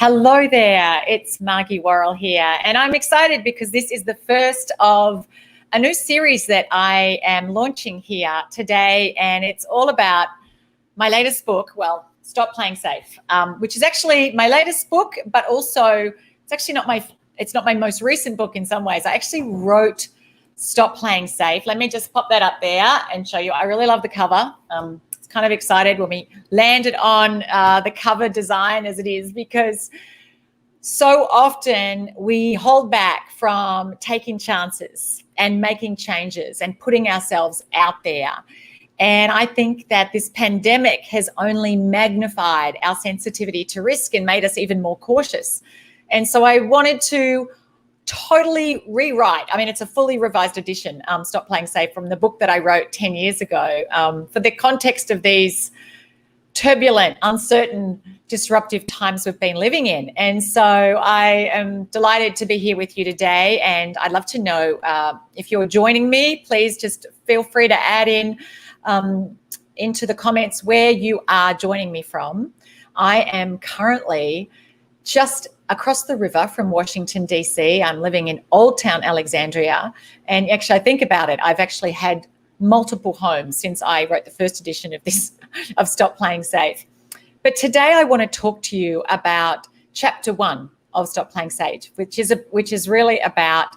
Hello there, it's Margie Worrell here, and I'm excited because this is the first of a new series that I am launching here today, and it's all about my latest book, well, Stop Playing Safe, which is actually my latest book, but also it's not my most recent book in some ways. I actually wrote Stop Playing Safe. Let me just pop that up there and show you. I really love the cover. Kind of excited when we landed on the cover design as it is, because so often we hold back from taking chances and making changes and putting ourselves out there. And I think that this pandemic has only magnified our sensitivity to risk and made us even more cautious. And so I wanted to totally rewrite. I mean, it's a fully revised edition, Stop Playing Safe, from the book that I wrote 10 years ago for the context of these turbulent, uncertain, disruptive times we've been living in. And so I am delighted to be here with you today. And I'd love to know if you're joining me, please just feel free to add in into the comments where you are joining me from. I am currently just across the river from Washington, D.C. I'm living in Old Town Alexandria. And actually, I think about it, I've actually had multiple homes since I wrote the first edition of Stop Playing Safe. But today I want to talk to you about chapter 1 of Stop Playing Safe, which is really about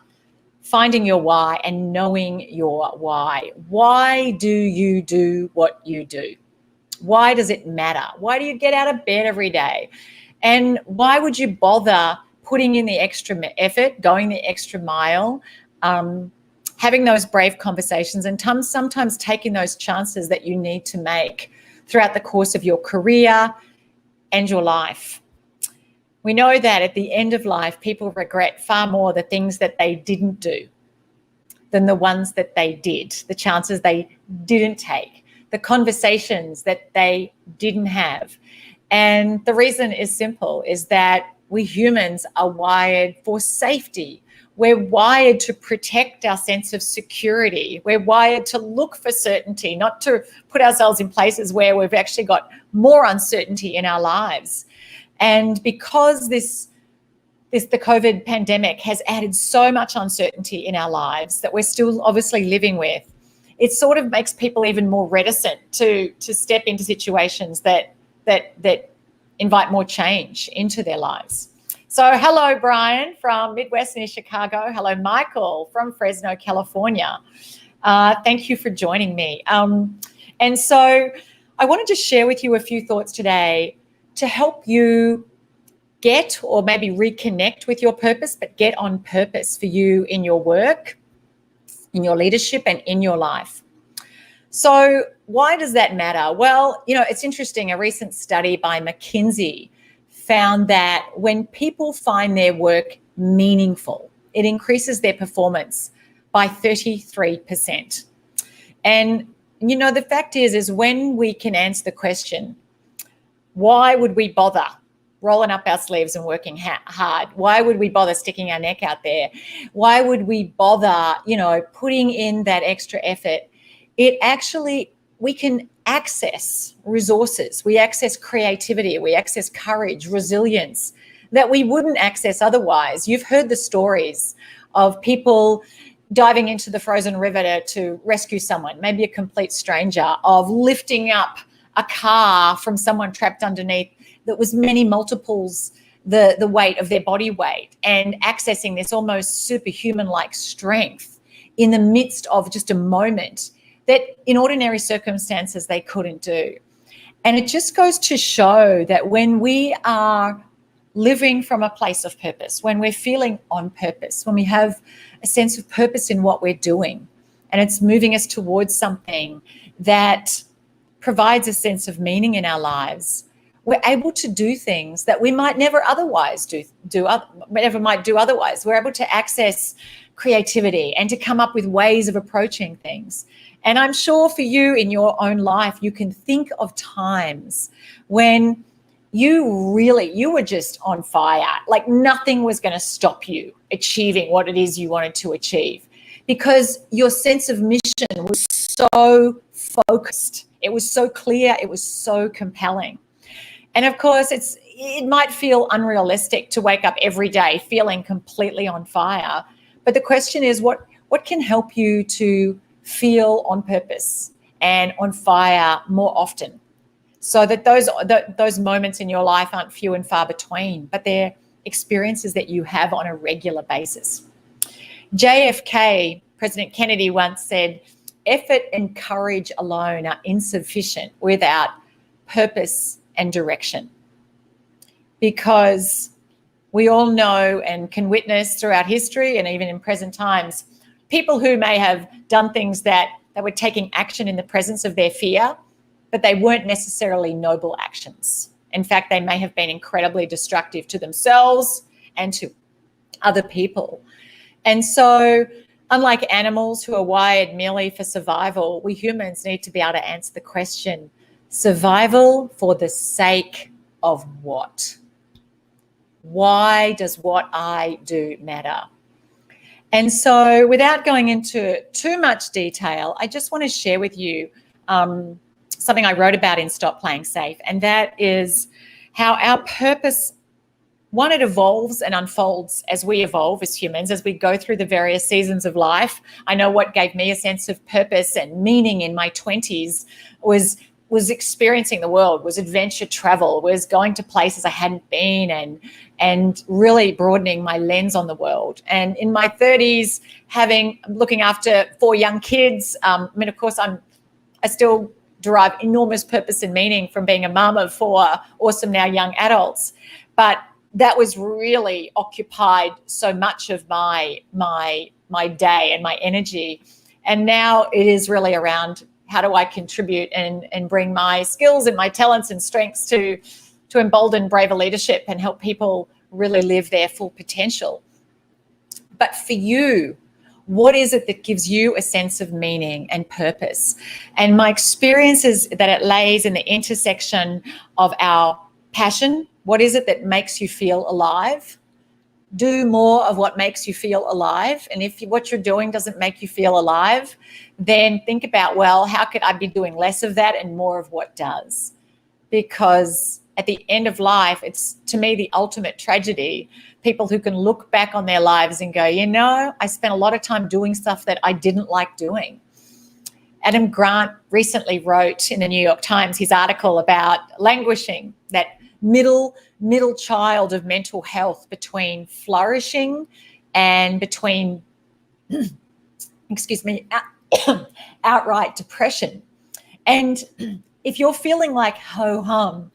finding your why and knowing your why. Why do you do what you do? Why does it matter? Why do you get out of bed every day? And why would you bother putting in the extra effort, going the extra mile, having those brave conversations, and sometimes taking those chances that you need to make throughout the course of your career and your life? We know that at the end of life, people regret far more the things that they didn't do than the ones that they did, the chances they didn't take, the conversations that they didn't have. And the reason is simple, is that we humans are wired for safety. We're wired to protect our sense of security. We're wired to look for certainty, not to put ourselves in places where we've actually got more uncertainty in our lives. And because the COVID pandemic has added so much uncertainty in our lives that we're still obviously living with, it sort of makes people even more reticent to step into situations that invite more change into their lives. So hello, Brian from Midwest near Chicago. Hello, Michael from Fresno, California. Thank you for joining me. And so I wanted to share with you a few thoughts today to help you get, or maybe reconnect with your purpose, but get on purpose for you in your work, in your leadership, and in your life. So why does that matter? Well, it's interesting. A recent study by McKinsey found that when people find their work meaningful, it increases their performance by 33%. And, the fact is when we can answer the question, why would we bother rolling up our sleeves and working hard? Why would we bother sticking our neck out there? Why would we bother, putting in that extra effort? We can access resources, we access creativity, we access courage, resilience that we wouldn't access otherwise. You've heard the stories of people diving into the frozen river to rescue someone, maybe a complete stranger, of lifting up a car from someone trapped underneath that was many multiples the weight of their body weight, and accessing this almost superhuman-like strength in the midst of just a moment that in ordinary circumstances they couldn't do. And it just goes to show that when we are living from a place of purpose, when we're feeling on purpose, when we have a sense of purpose in what we're doing, and it's moving us towards something that provides a sense of meaning in our lives, we're able to do things that we might never otherwise do otherwise. We're able to access creativity and to come up with ways of approaching things. And I'm sure for you in your own life, you can think of times when you were just on fire, like nothing was going to stop you achieving what it is you wanted to achieve, because your sense of mission was so focused. It was so clear. It was so compelling. And of course, it's it might feel unrealistic to wake up every day feeling completely on fire. But the question is, what can help you to feel on purpose and on fire more often, so that those moments in your life aren't few and far between, but they're experiences that you have on a regular basis. JFK, President Kennedy, once said, effort and courage alone are insufficient without purpose and direction. Because we all know and can witness throughout history and even in present times, people who may have done things that were taking action in the presence of their fear, but they weren't necessarily noble actions. In fact, they may have been incredibly destructive to themselves and to other people. And so, unlike animals who are wired merely for survival, we humans need to be able to answer the question, survival for the sake of what? Why does what I do matter? And so, without going into too much detail, I just want to share with you something I wrote about in Stop Playing Safe, and that is how our purpose, one, it evolves and unfolds as we evolve as humans, as we go through the various seasons of life. I know what gave me a sense of purpose and meaning in my 20s was experiencing the world, was adventure travel, was going to places I hadn't been, and really broadening my lens on the world. And in my 30s, looking after 4 young kids, of course, I still derive enormous purpose and meaning from being a mum of 4 awesome now young adults. But that was really occupied so much of my day and my energy. And now it is really around, how do I contribute and bring my skills and my talents and strengths to embolden braver leadership and help people really live their full potential. But for you, what is it that gives you a sense of meaning and purpose? And my experience is that it lays in the intersection of our passion. What is it that makes you feel alive? Do more of what makes you feel alive. And if what you're doing doesn't make you feel alive, then think about, well, how could I be doing less of that and more of what does? Because at the end of life, it's, to me, the ultimate tragedy. People who can look back on their lives and go, I spent a lot of time doing stuff that I didn't like doing. Adam Grant recently wrote in the New York Times his article about languishing, that middle child of mental health between flourishing and between, outright depression. And if you're feeling like ho-hum,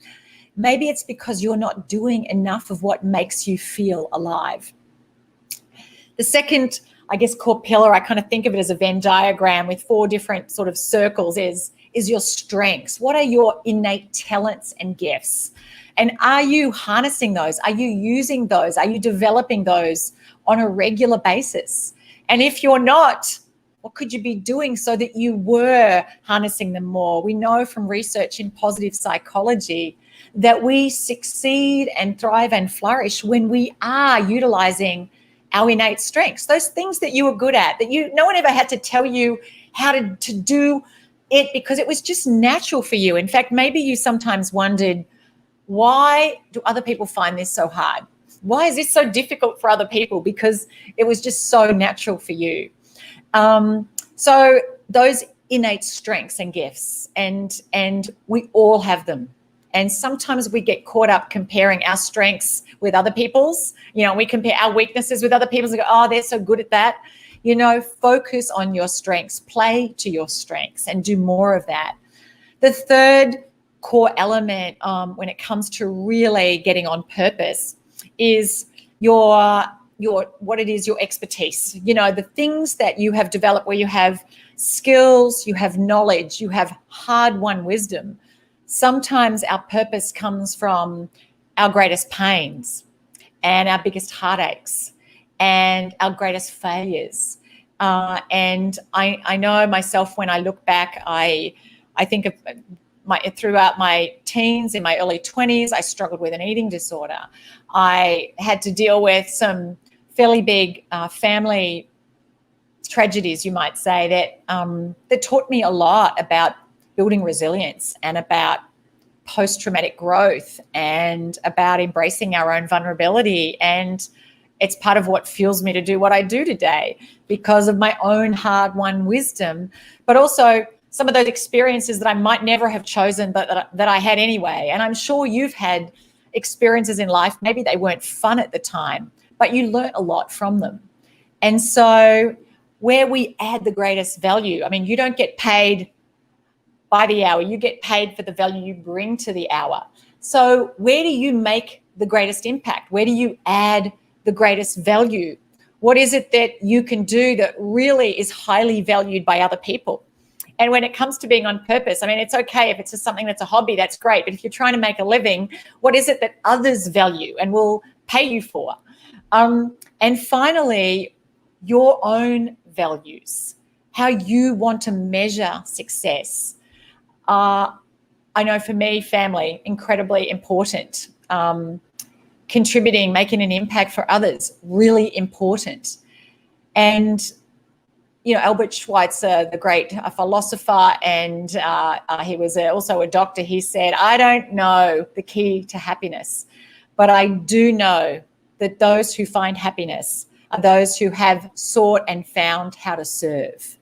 maybe it's because you're not doing enough of what makes you feel alive. The second, core pillar, I kind of think of it as a Venn diagram with 4 different sort of circles, is your strengths. What are your innate talents and gifts? And are you harnessing those? Are you using those? Are you developing those on a regular basis? And if you're not, what could you be doing so that you were harnessing them more? We know from research in positive psychology that we succeed and thrive and flourish when we are utilizing our innate strengths, those things that you were good at, that no one ever had to tell you how to do it, because it was just natural for you. In fact, maybe you sometimes wondered, why do other people find this so hard? Why is this so difficult for other people? Because it was just so natural for you. So those innate strengths and gifts, and we all have them. And sometimes we get caught up comparing our strengths with other people's. We compare our weaknesses with other people's and go, oh, they're so good at that. Focus on your strengths, play to your strengths, and do more of that. The third core element when it comes to really getting on purpose is your expertise. The things that you have developed, where you have skills, you have knowledge, you have hard-won wisdom. Sometimes our purpose comes from our greatest pains and our biggest heartaches and our greatest failures. And I know myself, when I look back, I think of throughout my teens, in my early 20s, I struggled with an eating disorder. I had to deal with some fairly big family tragedies, you might say, that taught me a lot about building resilience and about post-traumatic growth and about embracing our own vulnerability. And it's part of what fuels me to do what I do today because of my own hard-won wisdom, but also some of those experiences that I might never have chosen, but that I had anyway. And I'm sure you've had experiences in life, maybe they weren't fun at the time, but you learnt a lot from them. And so where we add the greatest value, I mean, you don't get paid by the hour, you get paid for the value you bring to the hour. So where do you make the greatest impact? Where do you add the greatest value? What is it that you can do that really is highly valued by other people? And when it comes to being on purpose, I mean, it's okay if it's just something that's a hobby, that's great. But if you're trying to make a living, what is it that others value and will pay you for? And finally, your own values, how you want to measure success. I know for me, family, incredibly important. Contributing, making an impact for others, really important. And you know, Albert Schweitzer, the great philosopher, and he was also a doctor, he said, I don't know the key to happiness, but I do know that those who find happiness are those who have sought and found how to serve.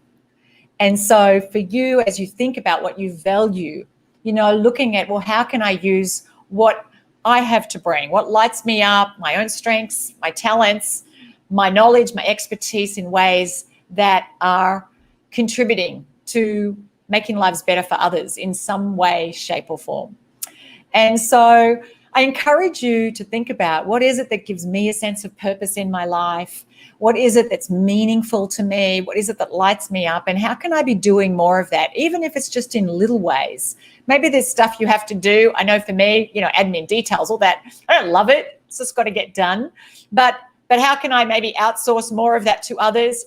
And so for you, as you think about what you value, you know, looking at, well, how can I use what I have to bring, what lights me up, my own strengths, my talents, my knowledge, my expertise in ways that are contributing to making lives better for others in some way, shape, or form. And so I encourage you to think about, what is it that gives me a sense of purpose in my life? What is it that's meaningful to me? What is it that lights me up? And how can I be doing more of that, even if it's just in little ways? Maybe there's stuff you have to do. I know for me, you know, admin details, all that, I don't love it. It's just got to get done. But how can I maybe outsource more of that to others,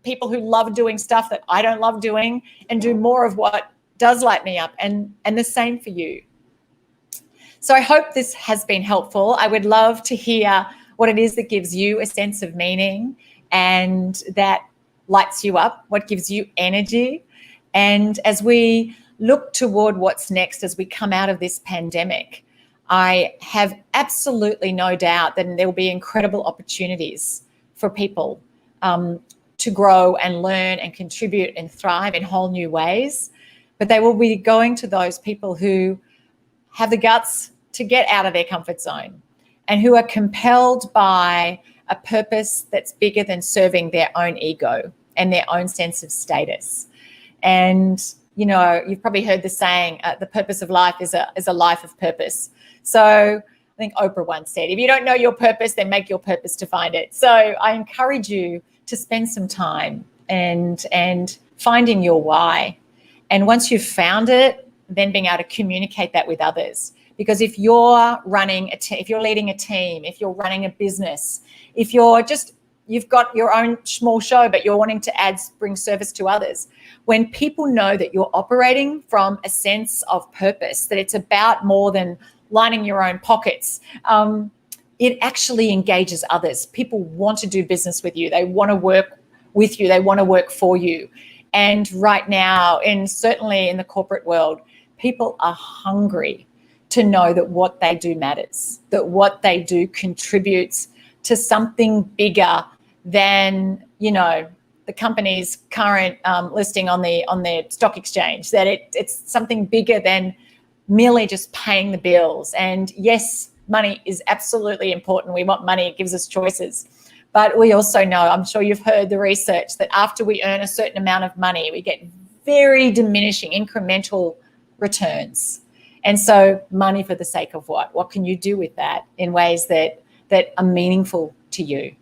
people who love doing stuff that I don't love doing, and do more of what does light me up? And the same for you. So I hope this has been helpful. I would love to hear what it is that gives you a sense of meaning and that lights you up, what gives you energy. And as we look toward what's next as we come out of this pandemic, I have absolutely no doubt that there will be incredible opportunities for people to grow and learn and contribute and thrive in whole new ways. But they will be going to those people who have the guts to get out of their comfort zone and who are compelled by a purpose that's bigger than serving their own ego and their own sense of status. And, you know, you've probably heard the saying, the purpose of life is a life of purpose. So I think Oprah once said, if you don't know your purpose, then make your purpose to find it. So I encourage you to spend some time and finding your why. And once you've found it, then being able to communicate that with others. Because if you're running if you're leading a team, if you're running a business, if you've got your own small show, but you're wanting to bring service to others, when people know that you're operating from a sense of purpose, that it's about more than lining your own pockets, it actually engages others. People want to do business with you. They want to work with you. They want to work for you. And right now, certainly in the corporate world, people are hungry to know that what they do matters, that what they do contributes to something bigger than, you know, the company's current listing on the stock exchange, that it's something bigger than merely just paying the bills. And yes, money is absolutely important. We want money. It gives us choices. But we also know, I'm sure you've heard the research, that after we earn a certain amount of money, we get very diminishing incremental returns. And so money for the sake of what? What can you do with that in ways that are meaningful to you?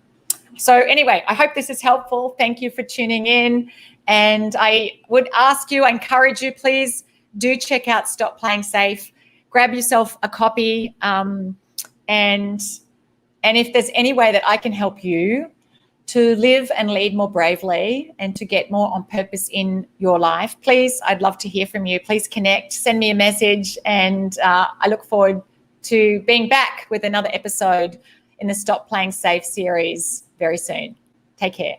So anyway, I hope this is helpful. Thank you for tuning in. And I would encourage you, please do check out Stop Playing Safe. Grab yourself a copy. And if there's any way that I can help you to live and lead more bravely and to get more on purpose in your life, please, I'd love to hear from you. Please connect, send me a message, and I look forward to being back with another episode in the Stop Playing Safe series very soon. Take care.